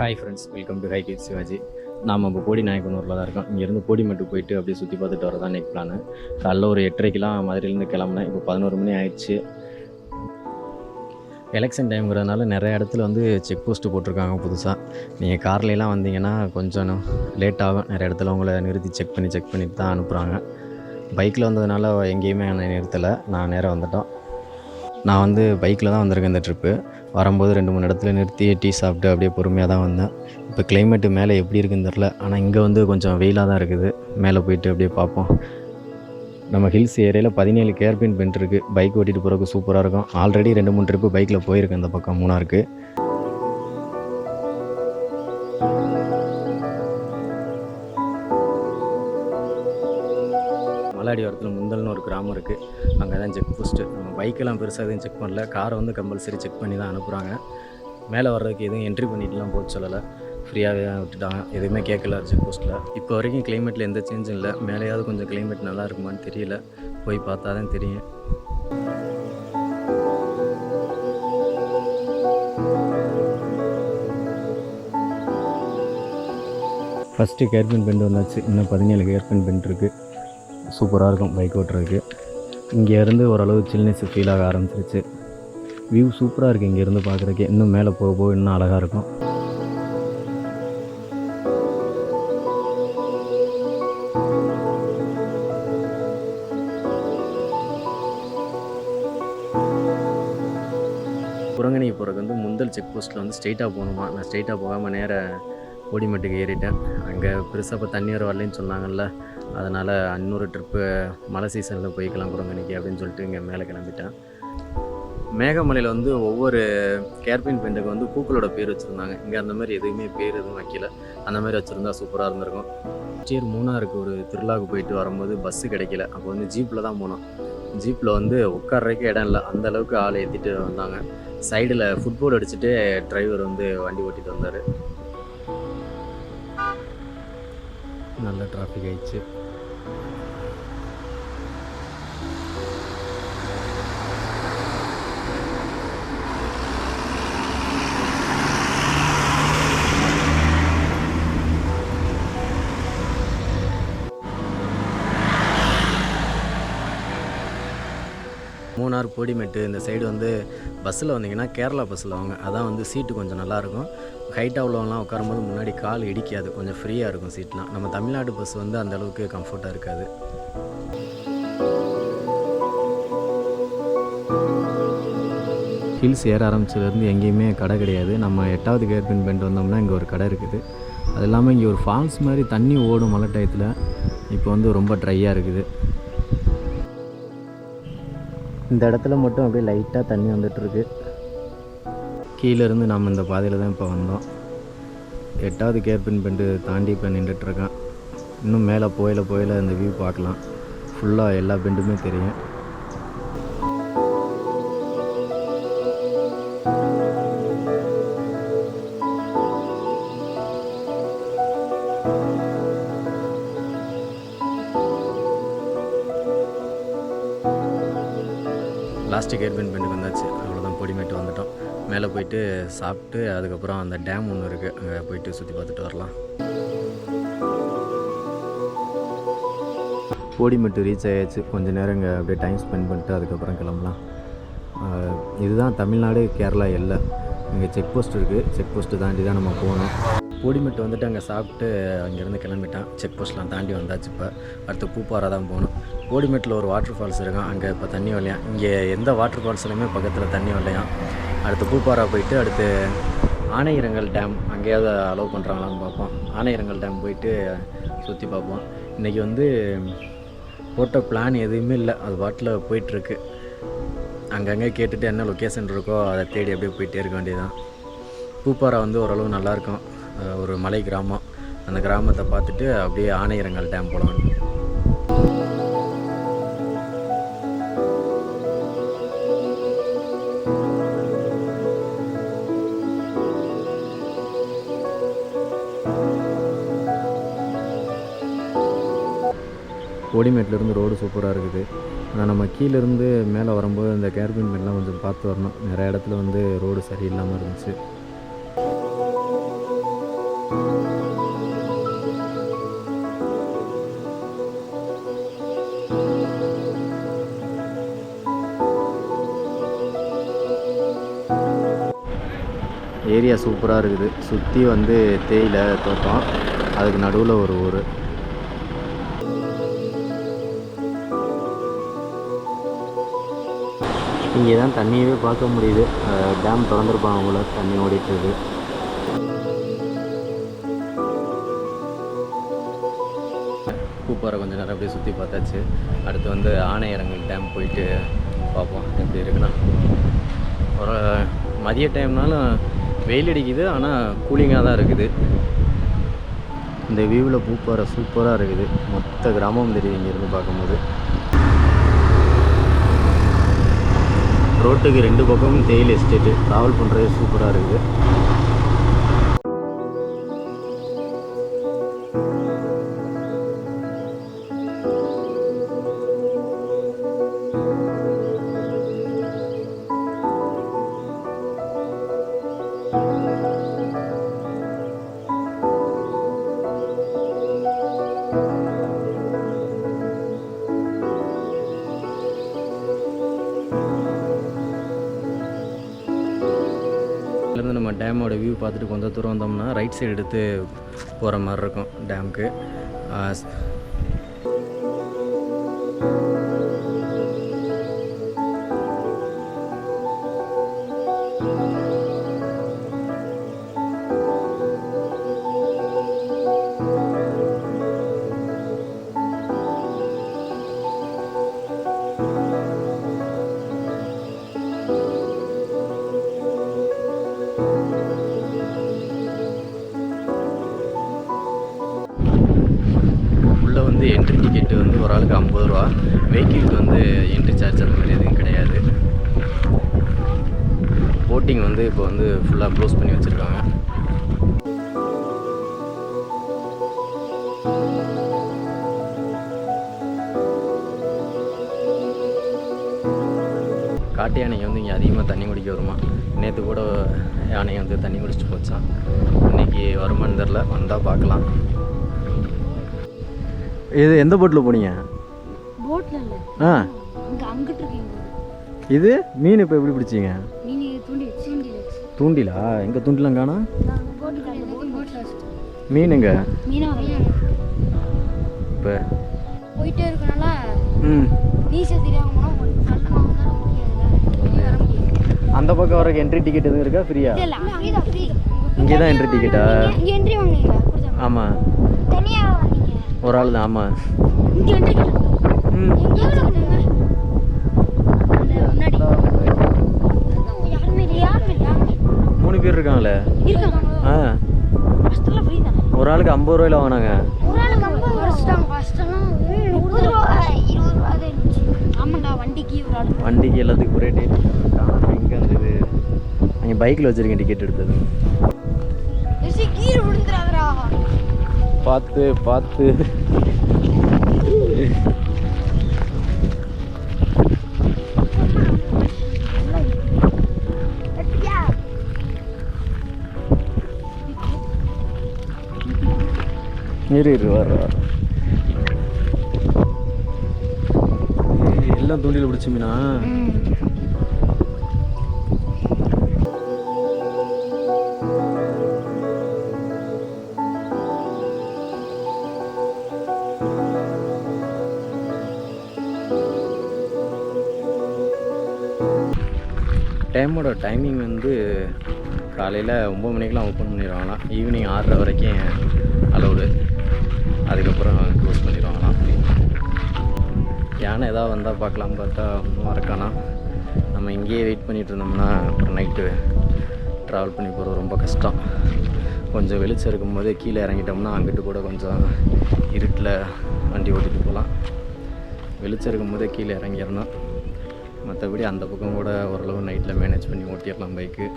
Hi friends, welcome to hi kid Sivaji. நாம் இப்போ போடிநாயக்கனூரில் தான் இருக்கோம். இங்கேருந்து போடிமெட்டு போயிட்டு அப்படியே சுற்றி பார்த்துட்டு வரதான் நெக் பிளானு. காலைல ஒரு 8:30க்கெலாம் மதுரையிலேருந்து கிளம்புனேன். இப்போ 11 மணி ஆயிடுச்சு. எலெக்ஷன் டைம்ங்கிறதுனால நிறைய இடத்துல வந்து செக் போஸ்ட்டு போட்டிருக்காங்க புதுசாக. நீங்கள் கார்லாம் வந்தீங்கன்னா கொஞ்சம் லேட் ஆகும். நிறைய இடத்துல உங்களை நிறுத்தி செக் பண்ணிட்டு தான் அனுப்புகிறாங்க. பைக்கில் வந்ததுனால எங்கேயுமே என்னை நிறுத்தலை. நான் நேராக வந்துட்டோம். நான் வந்து பைக்கில் தான் வந்திருக்கேன் இந்த ட்ரிப்பு. வரும்போது 2-3 இடத்துல நிறுத்தி டீ சாப்பிட்டு அப்படியே பொறுமையாக தான் வந்தேன். இப்போ கிளைமேட்டு மேலே எப்படி இருக்குன்னு தெரில, ஆனால் இங்கே வந்து கொஞ்சம் வெயிலாக தான் இருக்குது. மேலே போயிட்டு அப்படியே பார்ப்போம். நம்ம ஹில்ஸ் ஏரியாவில் 17 கேர்பின் பெண்ட் இருக்குது. பைக் ஓட்டிகிட்டு போகிறதுக்கு சூப்பராக இருக்கும். ஆல்ரெடி 2-3 ட்ரிப்பு பைக்கில் போயிருக்கேன் இந்த பக்கம் மூணாருக்கு. மலையடி வரத்தில் முந்தல்னு ஒரு கிராமம் இருக்குது. அங்கே தான் செக் போஸ்ட்டு. நம்ம பைக்கெல்லாம் பெருசாக எதுவும் செக் பண்ணல. காரை வந்து கம்பல்சரி செக் பண்ணி தான் அனுப்புகிறாங்க. மேலே வர்றதுக்கு எதுவும் என்ட்ரி பண்ணிட்டுலாம் போக சொல்லலை. ஃப்ரீயாகவே தான் விட்டுட்டாங்க. எதுவுமே கேட்கல செக் போஸ்ட்டில். இப்போ வரைக்கும் கிளைமேட்டில் எந்த சேஞ்சும் இல்லை. மேலேயாவது கொஞ்சம் கிளைமேட் நல்லா இருக்குமான்னு தெரியல. போய் பார்த்தா தான் தெரியும். ஃபஸ்ட்டு கேர்பின் பெண்ட் வந்தாச்சு. இன்னும் 17 கேர்பின் பெண்ட் இருக்குது. சூப்பராக இருக்கும் பைக் ஓட்டுறதுக்கு. இங்கேருந்து ஓரளவு சில்னஸ் ஃபீல் ஆக ஆரம்பிச்சிருச்சு. வியூ சூப்பராக இருக்குது இங்கேருந்து பார்க்குறதுக்கு. இன்னும் மேலே போக போக இன்னும் அழகாக இருக்கும். குரங்கணிக்கு போகிறதுக்கு வந்து முந்தல் செக் போஸ்ட்டில் வந்து ஸ்ட்ரெயிட்டாக போகணுமா. நான் ஸ்ட்ரெயிட்டாக போகாமல் நேராக போடிமெட்டுக்கு ஏறிட்டேன். அங்கே பெருசாக இப்போ தண்ணி வர வரலன்னு சொன்னாங்கல்ல, அதனால் இன்னொரு ட்ரிப்பு மழை சீசனில் போய்க்கலாம் குரங்கணிக்கு அப்படின்னு சொல்லிட்டு இங்கே மேலே கிளம்பிட்டேன். மேகமலையில் வந்து ஒவ்வொரு கேர்பின் பெண்டுக்கு வந்து பூக்களோட பேர் வச்சுருந்தாங்க. இங்கே அந்த மாதிரி எதுவுமே பேர் எதுவும் வைக்கல. அந்த மாதிரி வச்சுருந்தா சூப்பராக இருந்திருக்கும். சரி, மூணாருக்கு ஒரு திருவிழாவுக்கு போயிட்டு வரும்போது பஸ்ஸு கிடைக்கல. அப்போ வந்து ஜீப்பில் தான் போனோம். ஜீப்பில் வந்து உட்கார்றதுக்கு இடம் இல்லை. அந்தளவுக்கு ஆளை ஏற்றிட்டு வந்தாங்க. சைடில் ஃபுட்போர்டு அடிச்சுட்டு டிரைவர் வந்து வண்டி ஓட்டிகிட்டு வந்தார். நல்ல டிராஃபிக் ஆயிடுச்சு. மூணார் போடிமெட்டு இந்த சைடு வந்து பஸ்ஸில் வந்தீங்கன்னா கேரளா பஸ்ஸில் வாங்க. அதான் வந்து சீட்டு கொஞ்சம் நல்லாயிருக்கும். ஹைட்டாக உள்ளவங்களாம் உட்காரும்போது முன்னாடி கால் இடிக்காது. கொஞ்சம் ஃப்ரீயாக இருக்கும் சீட்லாம். நம்ம தமிழ்நாடு பஸ் வந்து அந்தளவுக்கு கம்ஃபர்ட்டாக இருக்காது. ஹில்ஸ் ஏற ஆரம்பிச்சதுலேருந்து எங்கேயுமே கடை கிடையாது. நம்ம 8வது கேர்பின் பெண்ட் வந்தோம்னா இங்கே ஒரு கடை இருக்குது. அது இல்லாமல் இங்கே ஒரு ஃபால்ஸ் மாதிரி தண்ணி ஓடும் மழை டயத்தில். இப்போ வந்து ரொம்ப ட்ரையாக இருக்குது. இந்த இடத்துல மட்டும் அப்படியே லைட்டாக தண்ணி வந்துட்டுருக்கு. கீழேருந்து நம்ம இந்த பாதையில் தான் இப்போ வந்தோம். 8வது கேர்பின் பெண்டு தாண்டி இப்போ நின்றுட்டுருக்கேன். இன்னும் மேலே போயில இந்த வியூ பார்க்கலாம். ஃபுல்லாக எல்லா பெண்டுமே தெரியும். லாஸ்ட்டு கேர்பின் பெண்டுக்கு வந்தாச்சு. அவ்வளோதான், போடிமெட்டு வந்துட்டோம். மேலே போயிட்டு சாப்பிட்டு அதுக்கப்புறம் அந்த டேம் ஒன்று இருக்குது, அங்கே போயிட்டு சுற்றி பார்த்துட்டு வரலாம். போடிமெட்டு ரீச் ஆயாச்சு. கொஞ்சம் நேரம் இங்கே அப்படியே டைம் ஸ்பெண்ட் பண்ணிட்டு அதுக்கப்புறம் கிளம்பலாம். இதுதான் தமிழ்நாடு கேரளா எல்லை. இங்கே செக் போஸ்ட் இருக்குது. செக் போஸ்ட்டு தாண்டி தான் நம்ம போகணும். போடிமெட்டு வந்துட்டு அங்கே சாப்பிட்டு அங்கேருந்து கிளம்பிட்டான். செக் போஸ்ட்லாம் தாண்டி வந்தாச்சு. இப்போ அடுத்து பூப்பாறை தான் போகணும். போடிமெட்டில் ஒரு வாட்டர் ஃபால்ஸ் இருக்கான். அங்கே இப்போ தண்ணி வரலையாம். இங்கே எந்த வாட்டர் ஃபால்ஸ்லையுமே பக்கத்தில் தண்ணி வரலையாம். அடுத்து பூப்பாறை போயிட்டு அடுத்து ஆனையிரங்கல் டேம் அங்கேயாவது அலோவ் பண்ணுறாங்களான்னு பார்ப்போம். ஆனையிரங்கல் டேம் போயிட்டு சுற்றி பார்ப்போம். இன்றைக்கி வந்து போட்ட பிளான் எதுவுமே இல்லை. அது பாட்டில் போயிட்டுருக்கு. அங்கங்கே கேட்டுட்டு என்ன லொக்கேஷன் இருக்கோ அதை தேடி அப்படியே போயிட்டே இருக்க வேண்டியதுதான். பூப்பாறை வந்து ஓரளவு நல்லாயிருக்கும். ஒரு மலை கிராமம். அந்த கிராமத்தை பார்த்துட்டு அப்படியே ஆனையிரங்கல் டேம் போகலாம். போடிமெட்லேருந்து ரோடு சூப்பராக இருக்குது. ஆனால் நம்ம கீழேருந்து மேலே வரும்போது இந்த கேர்பின் பெண்ட்லாம் கொஞ்சம் பார்த்து வரணும். நிறைய இடத்துல வந்து ரோடு சரியில்லாமல் இருந்துச்சு. ஏரியா சூப்பராக இருக்குது. சுற்றி வந்து தேயிலை தோட்டம், அதுக்கு நடுவில் ஒரு ஊர். இங்கே தான் தண்ணியவே பார்க்க முடியுது. டேம் திறந்துருப்பாங்க போல, தண்ணி ஓடிட்டுருக்கு. பூப்பாறை கொஞ்சம் நேரம் அப்படியே சுற்றி பார்த்தாச்சு. அடுத்து வந்து ஆனையரங்கல் டேம் போயிட்டு பார்ப்போம் எப்படி இருக்குன்னா. ஒரு மதிய டைம்னாலும் வெயில் அடிக்குது, ஆனால் கூலிங்காக தான் இருக்குது. இந்த வியூவில் பூப்பாறை சூப்பராக இருக்குது. மொத்த கிராமம் தெரியுது இங்கேருந்து பார்க்கும்போது. ரோட்டுக்கு 2 பக்கமும் தேயிலை எஸ்டேட்டு. ட்ராவல் பண்ணுறது சூப்பராக இருக்குது. இருந்து நம்ம டேமோட வியூ பார்த்துட்டு கொஞ்சம் தூரம் வந்தோம்னா ரைட் சைடு எடுத்து போகிற மாதிரி இருக்கும் டேமுக்கு. வந்து என்ட்ரி டிக்கெட்டு வந்து ஒரு ஆளுக்கு 50 ரூபா. வெஹிக்கிளுக்கு வந்து என்ட்ரி சார்ஜ் அந்த மாதிரி எதுவும் கிடையாது. போட்டிங் வந்து இப்போ வந்து ஃபுல்லாக க்ளோஸ் பண்ணி வச்சுருக்காங்க. காட்டு யானைங்க வந்து இங்கே அதிகமாக தண்ணி குடிக்க வருமா. நேற்று கூட யானையை வந்து தண்ணி குடிச்சிட்டு போச்சான். இன்றைக்கி வருமானு தெரில, வந்தால் பார்க்கலாம். இது எந்த போட்டில் போனீங்க? ஆ, இது மீன் இப்போ எப்படி பிடிச்சிங்க? தூண்டிலா? எங்கே தூண்டிலாம் காணோம். மீனுங்க இப்போ போயிட்டே இருக்கனால அந்த பக்கம் வரக்கு என்ட்ரி டிக்கெட் எதுவும் இருக்கா? ஃப்ரீயா? இங்கே தான் என்ட்ரி டிக்கெட்டா? ஆமாம், ஒரு ஆள் தான். ஆமாம், மூணு பேர் இருக்காங்களே. ஆ, ஒரு ஆளுக்கு 50 ரூபாயில வாங்கினாங்க. வண்டிக்கு எல்லாத்துக்கும் ஒரே டேட். எங்கே இருந்தது? அங்கே பைக்கில் வச்சுருக்கேன் டிக்கெட் எடுத்தது. பார்த்து பார்த்து வர எல்லாம் தூண்டில் பிடிச்சி மீனா. டேமோட டைமிங் வந்து காலையில் 9 மணிக்கெலாம் ஓப்பன் பண்ணிடுவாங்களாம். ஈவினிங் 6:30 வரைக்கும் அலௌடு. அதுக்கப்புறம் க்ளோஸ் பண்ணிடுவாங்களாம். யானை ஏதாவது வந்தால் பார்க்கலாம், பார்த்தா ஒன்றும் வரக்கானா. நம்ம இங்கேயே வெயிட் பண்ணிகிட்டு இருந்தோம்னா அப்புறம் நைட்டு ட்ராவல் பண்ணி போகிறது ரொம்ப கஷ்டம். கொஞ்சம் வெளிச்சம் இருக்கும்போதே கீழே இறங்கிட்டோம்னா அங்கிட்டு கூட கொஞ்சம் இருட்டில் வண்டி ஓட்டிகிட்டு போகலாம். வெளிச்சம் இருக்கும்போதே கீழே இறங்கிடணும். மற்றபடி அந்த பக்கம் கூட ஓரளவு நைட்டில் மேனேஜ் பண்ணி ஓட்டிடலாம் பைக்கு.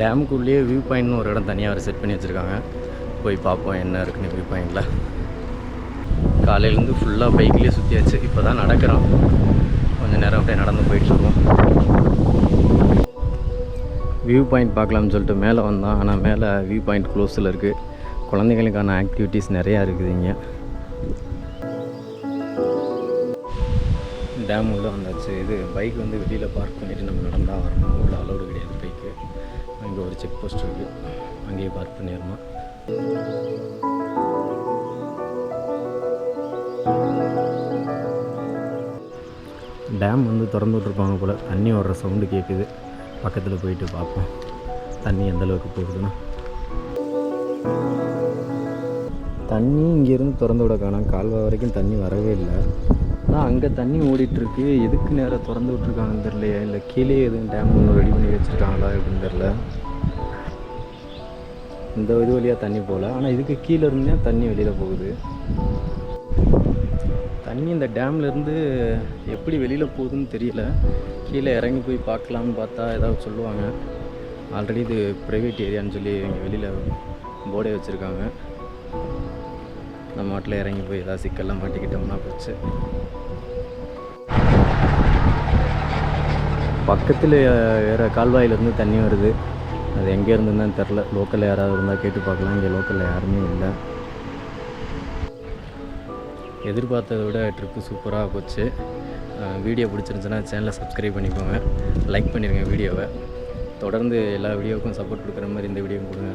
டேமுக்குள்ளேயே வியூ பாயிண்ட்னு ஒரு இடம் தனியாக செட் பண்ணி வச்சுருக்காங்க. போய் பார்ப்போம் என்ன இருக்குன்னு வியூ பாயிண்டில். காலையிலேருந்து ஃபுல்லாக பைக்லேயே சுற்றியாச்சு. இப்போ தான் நடக்கிறோம். கொஞ்சம் நேரம் அப்படியே நடந்து போயிட்டு வருவோம். வியூ பாயிண்ட் பார்க்கலாம்னு சொல்லிட்டு மேலே வந்தோம். ஆனால் மேலே வியூ பாயிண்ட் க்ளோஸில் இருக்குது. குழந்தைங்களுக்கான ஆக்டிவிட்டீஸ் நிறையா இருக்குது இங்கே. டேம் உள்ளே வந்தாச்சு. இது பைக் வந்து வெளியில் பார்க் பண்ணிவிட்டு நம்ம நடந்தால் வரணும். உள்ள அலோடு கிடையாது பைக்கு. அங்கே ஒரு செக் போஸ்ட் இருக்குது, அங்கேயே பார்க் பண்ணிடணும். டேம் வந்து திறந்து விட்ருப்பாங்க போல். தண்ணி வர்ற சவுண்டு கேட்குது. பக்கத்தில் போயிட்டு பார்ப்போம் தண்ணி எந்தளவுக்கு போகுதுன்னா. தண்ணி இங்கேருந்து திறந்து விட காணோம். கால்வாய் வரைக்கும் தண்ணி வரவே இல்லை. ஆனால் அங்கே தண்ணி ஓடிட்டுருக்கு. எதுக்கு நேரம் திறந்து விட்ருக்காங்கன்னு தெரியலையா, இல்லை கீழே எதுவும் டேம் ஒன்று ரெடி பண்ணி வச்சுருக்காங்களா எப்படின்னு தெரில. இந்த இது வழியாக தண்ணி போகல, ஆனால் இதுக்கு கீழே இருந்தே தண்ணி வெளியில் போகுது. தண்ணி இந்த டேம்லேருந்து எப்படி வெளியில் போகுதுன்னு தெரியல. கீழே இறங்கி போய் பார்க்கலான்னு பார்த்தா ஏதாவது சொல்லுவாங்க. ஆல்ரெடி இது ப்ரைவேட் ஏரியான்னு சொல்லி இங்கே வெளியில் போர்டே வச்சுருக்காங்க. நம்ம மாட்டில் இறங்கி போய் ஏதாவது சிக்கல்லாம் மாட்டிக்கிட்டோம்னா போச்சு. பக்கத்தில் வேறு கால்வாயிலேருந்து தண்ணி வருது. அது எங்கே இருந்துன்னு தெரில. லோக்கலில் யாராவது இருந்தால் கேட்டு பார்க்கலாம். இங்கே லோக்கலில் யாருமே இல்லை. எதிர்பார்த்ததை விட ட்ரிப்பு சூப்பராக போச்சு. வீடியோ பிடிச்சிருந்துச்சுன்னா சேனலை சப்ஸ்கிரைப் பண்ணிக்கோங்க, லைக் பண்ணிடுங்க வீடியோவை. தொடர்ந்து எல்லா வீடியோவுக்கும் சப்போர்ட் கொடுக்குற மாதிரி இந்த வீடியோவும் கொடுங்க.